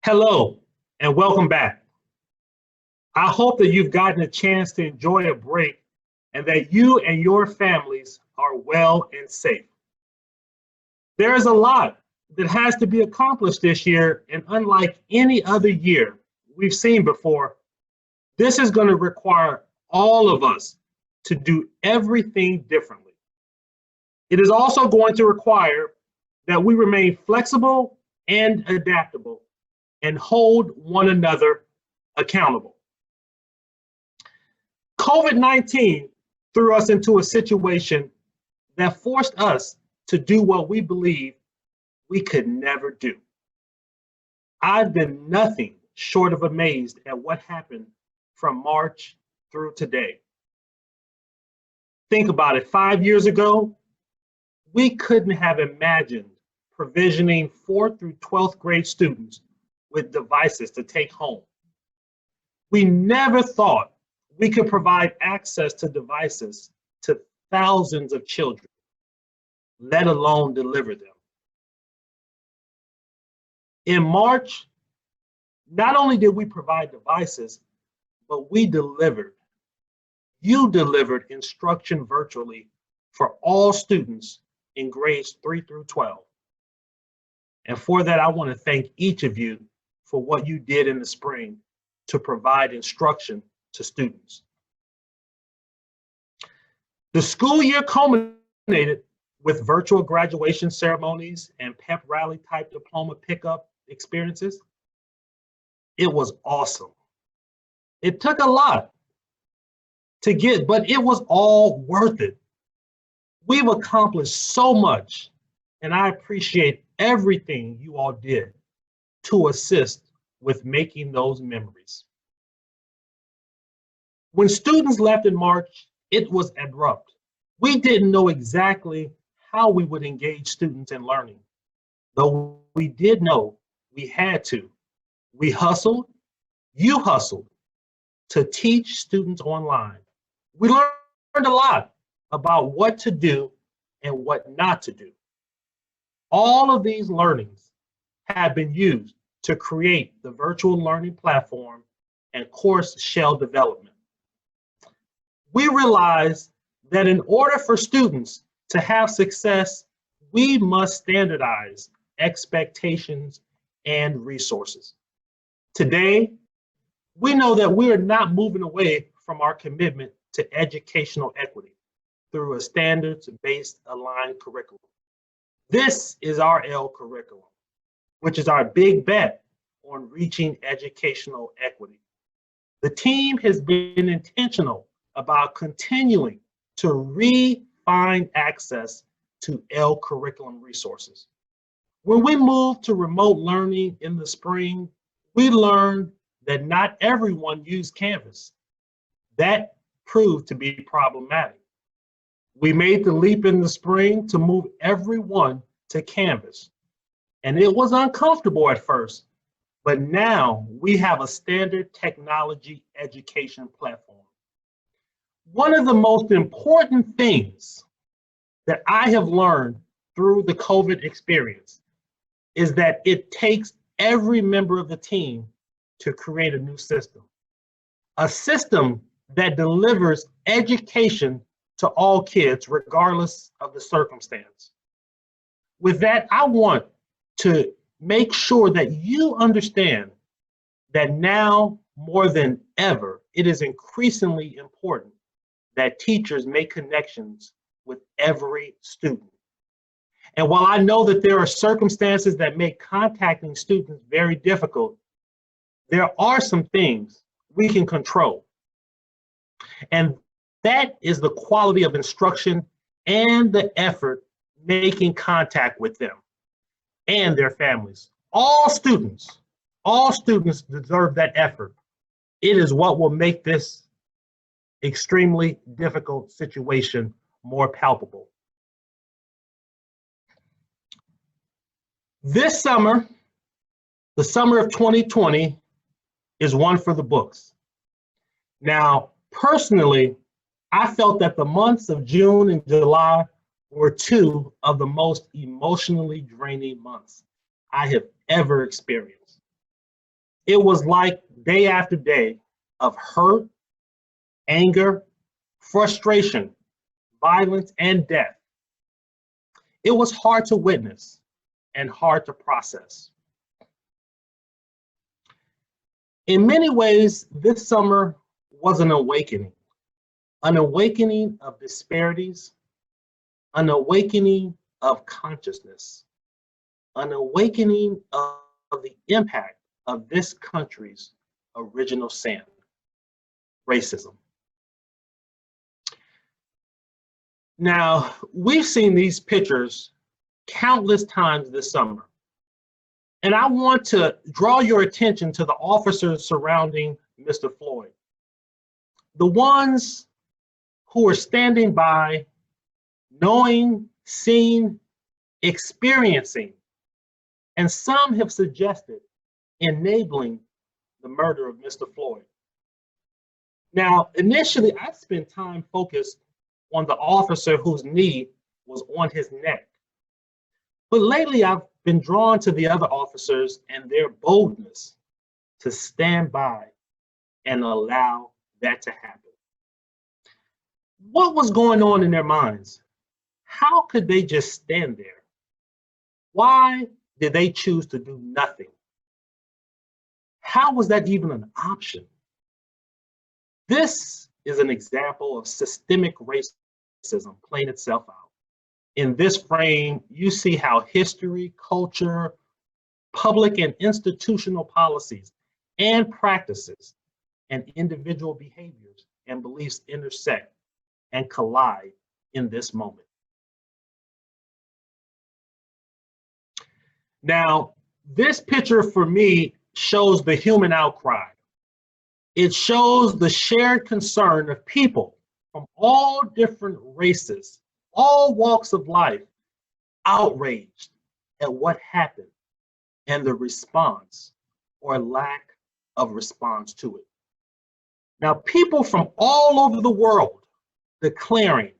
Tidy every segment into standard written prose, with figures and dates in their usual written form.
Hello, and welcome back. I hope that you've gotten a chance to enjoy a break and that you and your families are well and safe. There is a lot that has to be accomplished this year, and unlike any other year we've seen before, this is going to require all of us to do everything differently. It is also going to require that we remain flexible and adaptable and hold one another accountable. COVID-19 threw us into a situation that forced us to do what we believe we could never do. I've been nothing short of amazed at what happened from March through today. Think about it, 5 years ago, we couldn't have imagined provisioning 4th through 12th grade students with devices to take home. We never thought we could provide access to devices to thousands of children, let alone deliver them. In March, not only did we provide devices, but we delivered. You delivered instruction virtually for all students in grades 3 through 12. And for that, I want to thank each of you for what you did in the spring to provide instruction to students. The school year culminated with virtual graduation ceremonies and pep rally type diploma pickup experiences. It was awesome. It took a lot to get, but it was all worth it. We've accomplished so much, and I appreciate everything you all did to assist with making those memories. When students left in March, it was abrupt. We didn't know exactly how we would engage students in learning, though we did know we had to. We hustled, you hustled, to teach students online. We learned a lot about what to do and what not to do. All of these learnings have been used to create the virtual learning platform and course shell development. We realize that in order for students to have success, we must standardize expectations and resources. Today, we know that we are not moving away from our commitment to educational equity through a standards-based aligned curriculum. This is our L curriculum, which is our big bet on reaching educational equity. The team has been intentional about continuing to refine access to L curriculum resources. When we moved to remote learning in the spring, we learned that not everyone used Canvas. That proved to be problematic. We made the leap in the spring to move everyone to Canvas. And it was uncomfortable at first, but now we have a standard technology education platform. One of the most important things that I have learned through the COVID experience is that it takes every member of the team to create a new system. A system that delivers education to all kids, regardless of the circumstance. With that, I want to make sure that you understand that now more than ever, it is increasingly important that teachers make connections with every student. And while I know that there are circumstances that make contacting students very difficult, there are some things we can control. And that is the quality of instruction and the effort making contact with them and their families. All students deserve that effort. It is what will make this extremely difficult situation more palpable. This summer, the summer of 2020, is one for the books. Now, personally, I felt that the months of June and July were two of the most emotionally draining months I have ever experienced. It was like day after day of hurt, anger, frustration, violence, and death. It was hard to witness and hard to process. In many ways, this summer was an awakening of disparities, an awakening of consciousness, an awakening of the impact of this country's original sin, racism. Now, we've seen these pictures countless times this summer, and I want to draw your attention to the officers surrounding Mr. Floyd. The ones who are standing by, knowing, seeing, experiencing, and some have suggested enabling the murder of Mr. Floyd. Now, initially, I spent time focused on the officer whose knee was on his neck. But lately, I've been drawn to the other officers and their boldness to stand by and allow that to happen. What was going on in their minds? How could they just stand there? Why did they choose to do nothing? How was that even an option? This is an example of systemic racism playing itself out. In this frame, you see how history, culture, public and institutional policies and practices and individual behaviors and beliefs intersect and collide in this moment. Now, this picture for me shows the human outcry. It shows the shared concern of people from all different races, all walks of life, outraged at what happened and the response or lack of response to it. Now, people from all over the world declaring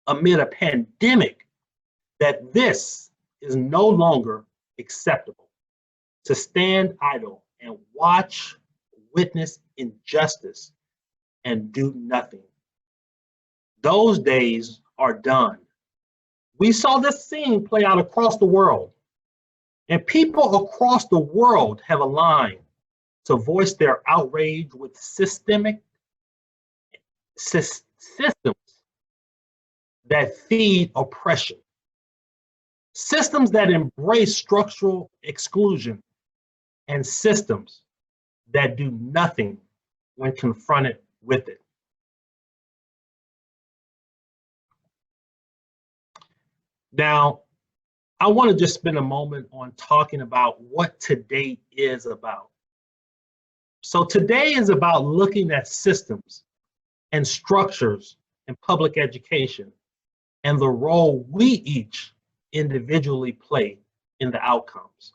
amid a pandemic that this is no longer acceptable, to stand idle and watch, witness injustice and do nothing. Those days are done. We saw this scene play out across the world, and people across the world have aligned to voice their outrage with systemic systems that feed oppression, systems that embrace structural exclusion, and systems that do nothing when confronted with it. Now, I want to just spend a moment on talking about what today is about. So today is about looking at systems and structures in public education and the role we each individually play in the outcomes.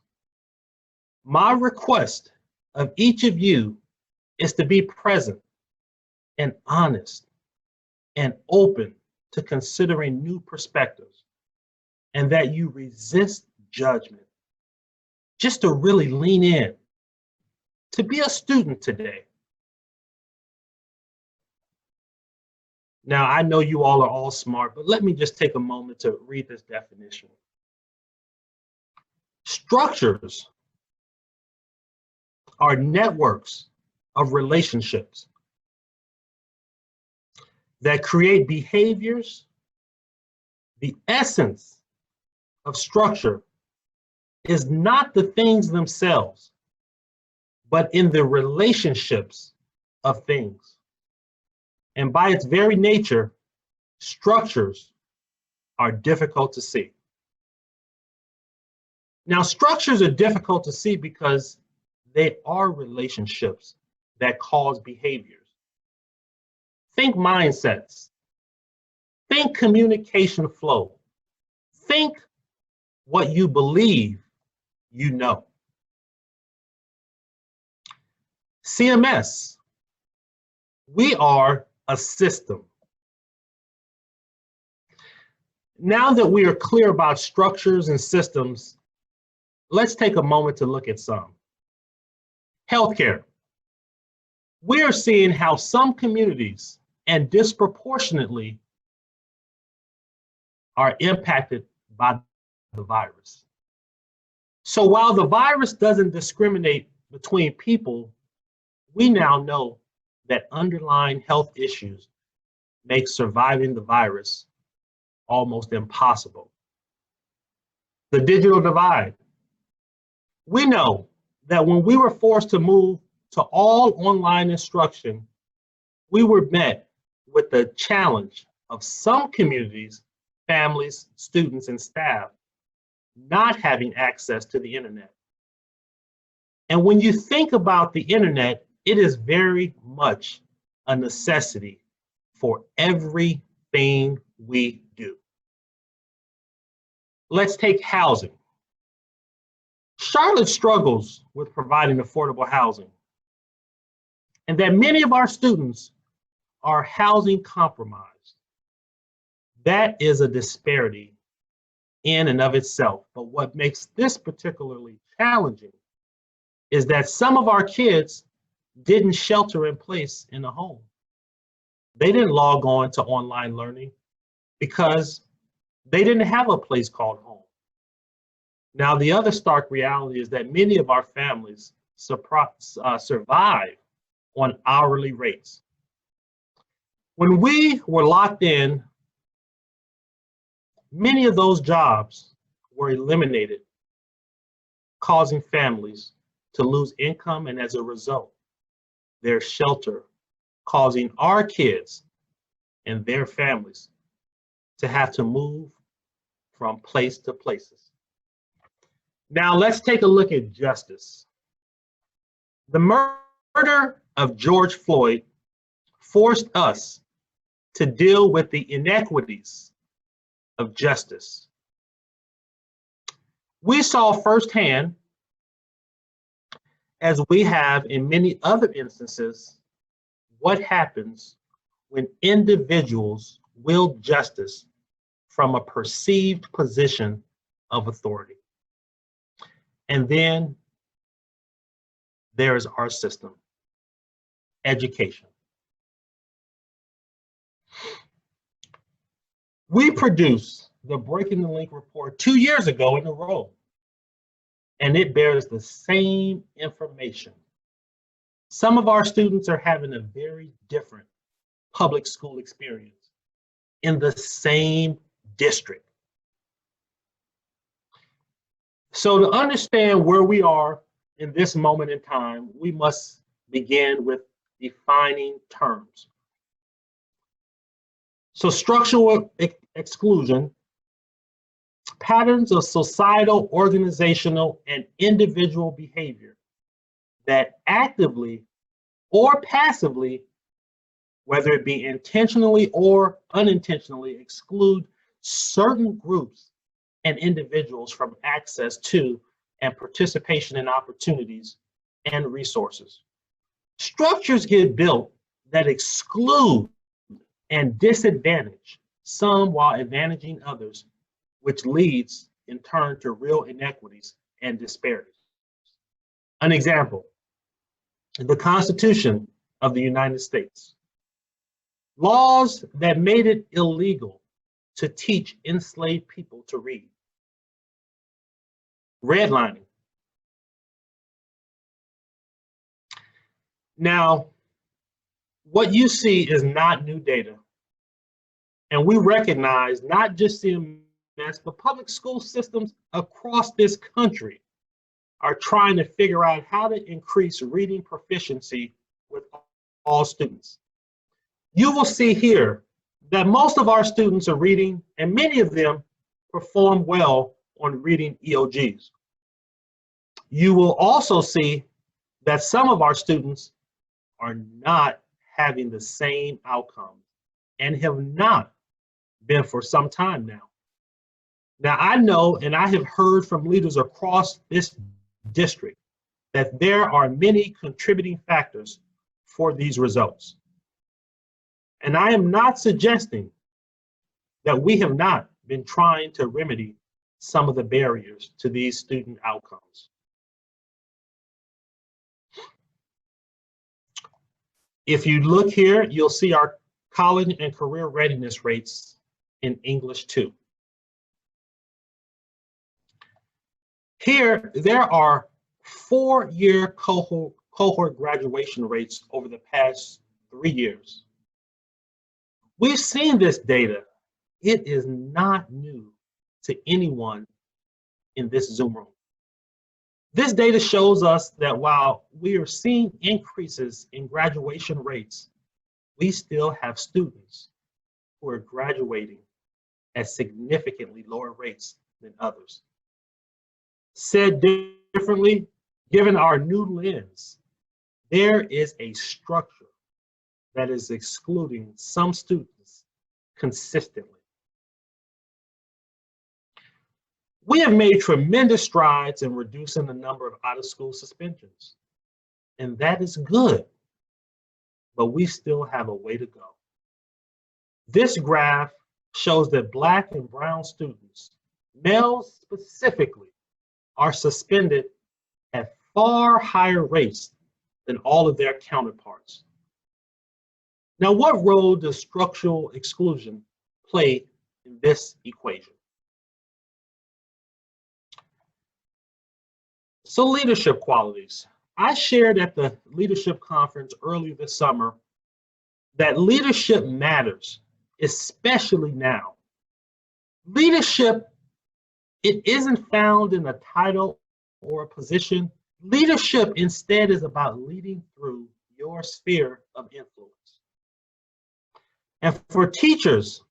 My request of each of you is to be present and honest and open to considering new perspectives, and that you resist judgment, just to really lean in, to be a student today. Now, I know you all are all smart, but let me just take a moment to read this definition. Structures are networks of relationships that create behaviors. The essence of structure is not the things themselves, but in the relationships of things. And by its very nature, structures are difficult to see. Now, structures are difficult to see because they are relationships that cause behaviors. Think mindsets. Think communication flow. Think what you believe you know. CMS, we are a system. Now that we are clear about structures and systems, let's take a moment to look at some. Healthcare. We are seeing how some communities and disproportionately are impacted by the virus. So while the virus doesn't discriminate between people, we now know that underlying health issues make surviving the virus almost impossible. The digital divide. We know that when we were forced to move to all online instruction, we were met with the challenge of some communities, families, students, and staff not having access to the internet. And when you think about the internet, it is very much a necessity for everything we do. Let's take housing. Charlotte struggles with providing affordable housing, and that many of our students are housing compromised. That is a disparity in and of itself. But what makes this particularly challenging is that some of our kids didn't shelter in place in a home. They didn't log on to online learning because they didn't have a place called home. Now, the other stark reality is that many of our families survive on hourly rates. When we were locked in, many of those jobs were eliminated, causing families to lose income, and as a result, their shelter, causing our kids and their families to have to move from place to places. Now let's take a look at justice. The murder of George Floyd forced us to deal with the inequities of justice. We saw firsthand, as we have in many other instances, what happens when individuals wield justice from a perceived position of authority. And then there is our system, education. We produced the Breaking the Link report 2 years ago in a row, and it bears the same information. Some of our students are having a very different public school experience in the same district. So to understand where we are in this moment in time, we must begin with defining terms. So structural exclusion, patterns of societal, organizational, and individual behavior that actively or passively, whether it be intentionally or unintentionally, exclude certain groups and individuals from access to and participation in opportunities and resources. Structures get built that exclude and disadvantage some while advantaging others, which leads in turn to real inequities and disparities. An example, the Constitution of the United States. Laws that made it illegal to teach enslaved people to read. Redlining. Now, what you see is not new data. And we recognize not just CMS, but public school systems across this country are trying to figure out how to increase reading proficiency with all students. You will see here that most of our students are reading, and many of them perform well on reading EOGs. You will also see that some of our students are not having the same outcomes and have not been for some time now. Now, I know, and I have heard from leaders across this district, that there are many contributing factors for these results. And I am not suggesting that we have not been trying to remedy some of the barriers to these student outcomes. If you look here, you'll see our college and career readiness rates in English 2. Here, there are 4-year cohort graduation rates over the past 3 years. We've seen this data. It is not new to anyone in this Zoom room. This data shows us that while we are seeing increases in graduation rates, we still have students who are graduating at significantly lower rates than others. Said differently, given our new lens, there is a structure that is excluding some students consistently. We have made tremendous strides in reducing the number of out-of-school suspensions, and that is good, but we still have a way to go. This graph shows that Black and brown students, males specifically, are suspended at far higher rates than all of their counterparts. Now, what role does structural exclusion play in this equation? So leadership qualities. I shared at the leadership conference early this summer that leadership matters, especially now. Leadership, it isn't found in a title or a position. Leadership instead is about leading through your sphere of influence. And for teachers,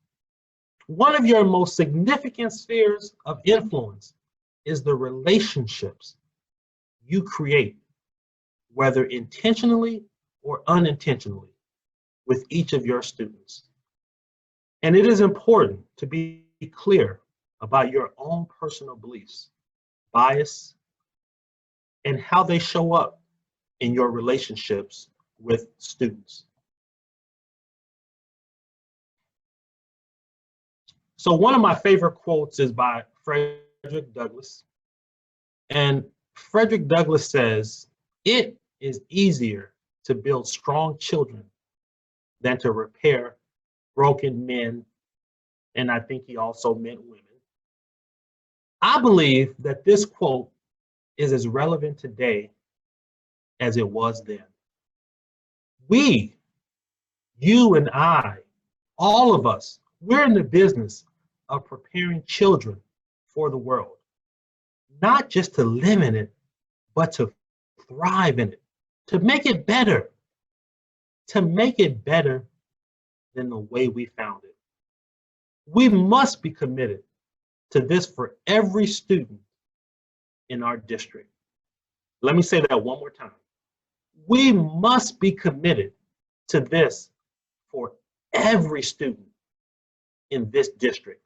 one of your most significant spheres of influence is the relationships you create, whether intentionally or unintentionally, with each of your students. And it is important to be clear about your own personal beliefs, bias, and how they show up in your relationships with students. So one of my favorite quotes is by Frederick Douglass. And Frederick Douglass says, "It is easier to build strong children than to repair broken men." And I think he also meant women. I believe that this quote is as relevant today as it was then. We, you and I, all of us, we're in the business of preparing children for the world. Not just to live in it, but to thrive in it, to make it better than the way we found it. We must be committed to this for every student in our district. Let me say that one more time. We must be committed to this for every student in this district,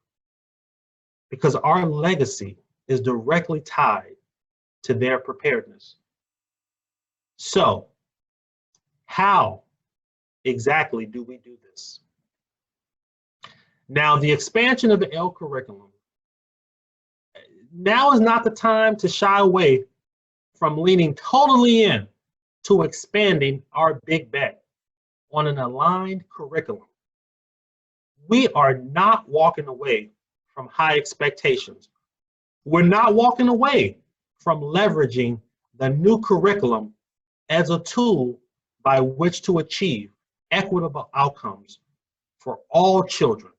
because our legacy is directly tied to their preparedness. So, how exactly do we do this? Now, the expansion of the L curriculum. Now is not the time to shy away from leaning totally in to expanding our big bet on an aligned curriculum. We are not walking away from high expectations. We're not walking away from leveraging the new curriculum as a tool by which to achieve equitable outcomes for all children.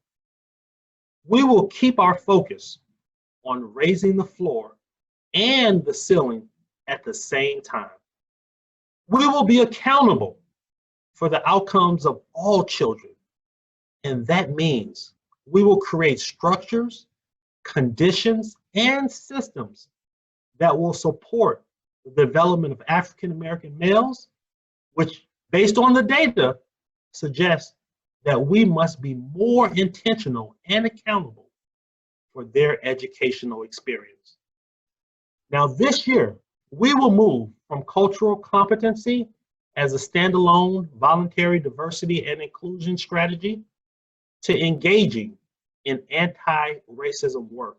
We will keep our focus on raising the floor and the ceiling at the same time. We will be accountable for the outcomes of all children, and that means we will create structures, conditions, and systems that will support the development of African American males, which, based on the data, suggests that we must be more intentional and accountable for their educational experience. Now, this year, we will move from cultural competency as a standalone voluntary diversity and inclusion strategy to engaging in anti-racism work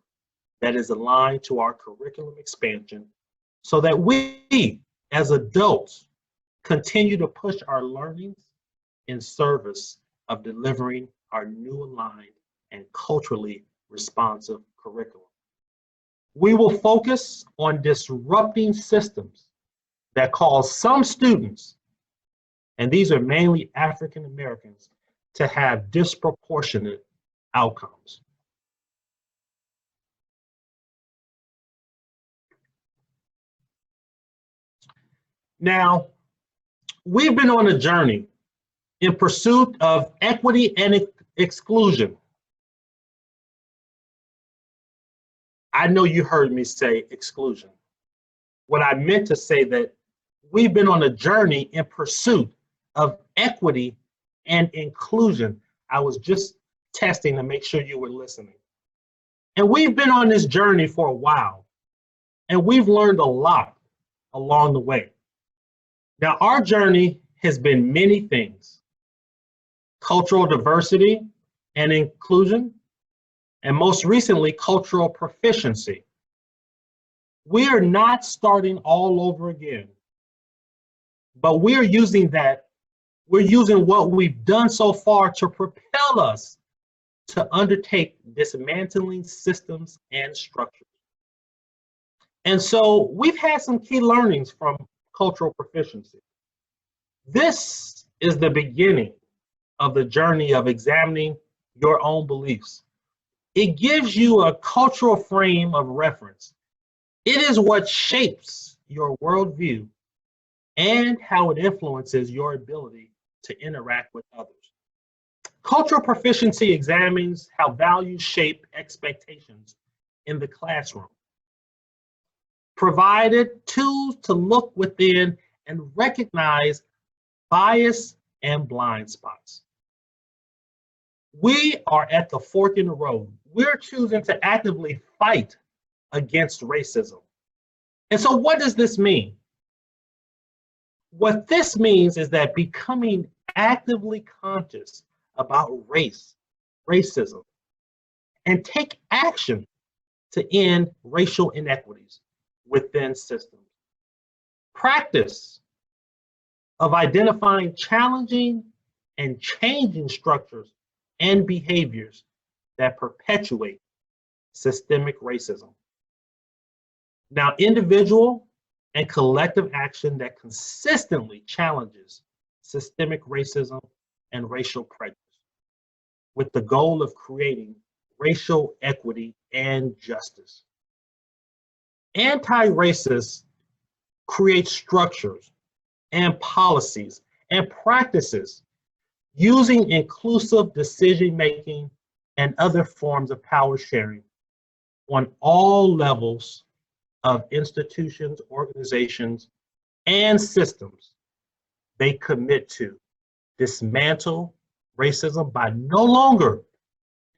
that is aligned to our curriculum expansion, so that we, as adults, continue to push our learnings in service of delivering our new aligned and culturally responsive curriculum. We will focus on disrupting systems that cause some students, and these are mainly African Americans, to have disproportionate outcomes. Now, we've been on a journey in pursuit of equity and exclusion. I know you heard me say exclusion. What I meant to say that we've been on a journey in pursuit of equity and inclusion. I was just testing to make sure you were listening. And we've been on this journey for a while, and we've learned a lot along the way. Now, our journey has been many things: cultural diversity and inclusion, and most recently, cultural proficiency. We are not starting all over again, but we're using what we've done so far to propel us to undertake dismantling systems and structures. And so we've had some key learnings from cultural proficiency. This is the beginning of the journey of examining your own beliefs. It gives you a cultural frame of reference. It is what shapes your worldview and how it influences your ability to interact with others. Cultural proficiency examines how values shape expectations in the classroom, provided tools to look within and recognize bias and blind spots. We are at the fork in the road. We're choosing to actively fight against racism. And so what does this mean? What this means is that becoming actively conscious about racism, and take action to end racial inequities within systems. Practice of identifying challenging and changing structures and behaviors that perpetuate systemic racism. Now, individual and collective action that consistently challenges systemic racism and racial prejudice, with the goal of creating racial equity and justice. Anti-racists create structures and policies and practices using inclusive decision-making and other forms of power sharing on all levels of institutions, organizations, and systems. They commit to dismantle racism by no longer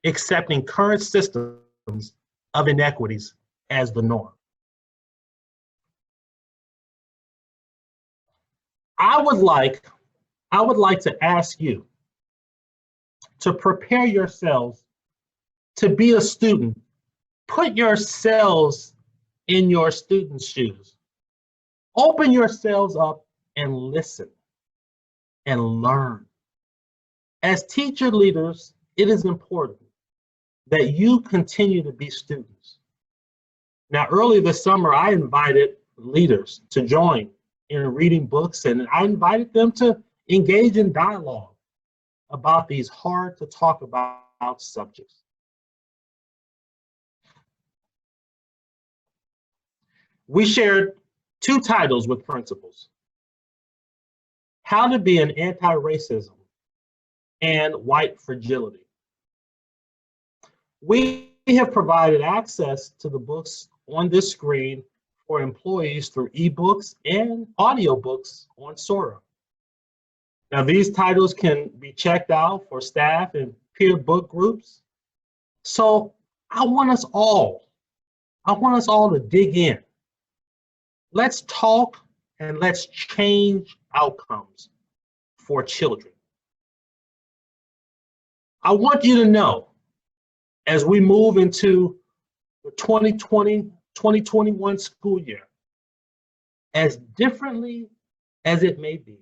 accepting current systems of inequities as the norm. I would like to ask you to prepare yourselves to be a student. Put yourselves in your student's shoes. Open yourselves up and listen and learn. As teacher leaders, it is important that you continue to be students. Now, early this summer, I invited leaders to join in reading books, and I invited them to engage in dialogue about these hard to talk about subjects. We shared 2 titles with principals: How to Be an Anti-Racism and White Fragility. We have provided access to the books on this screen for employees through ebooks and audiobooks on Sora. Now, these titles can be checked out for staff and peer book groups. So I want us all to dig in. Let's talk and let's change outcomes for children. I want you to know, as we move into the 2020-2021 school year, as differently as it may be,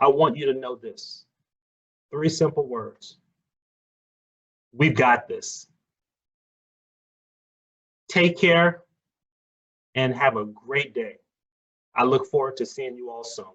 I want you to know this. 3 simple words. We've got this. Take care and have a great day. I look forward to seeing you all soon.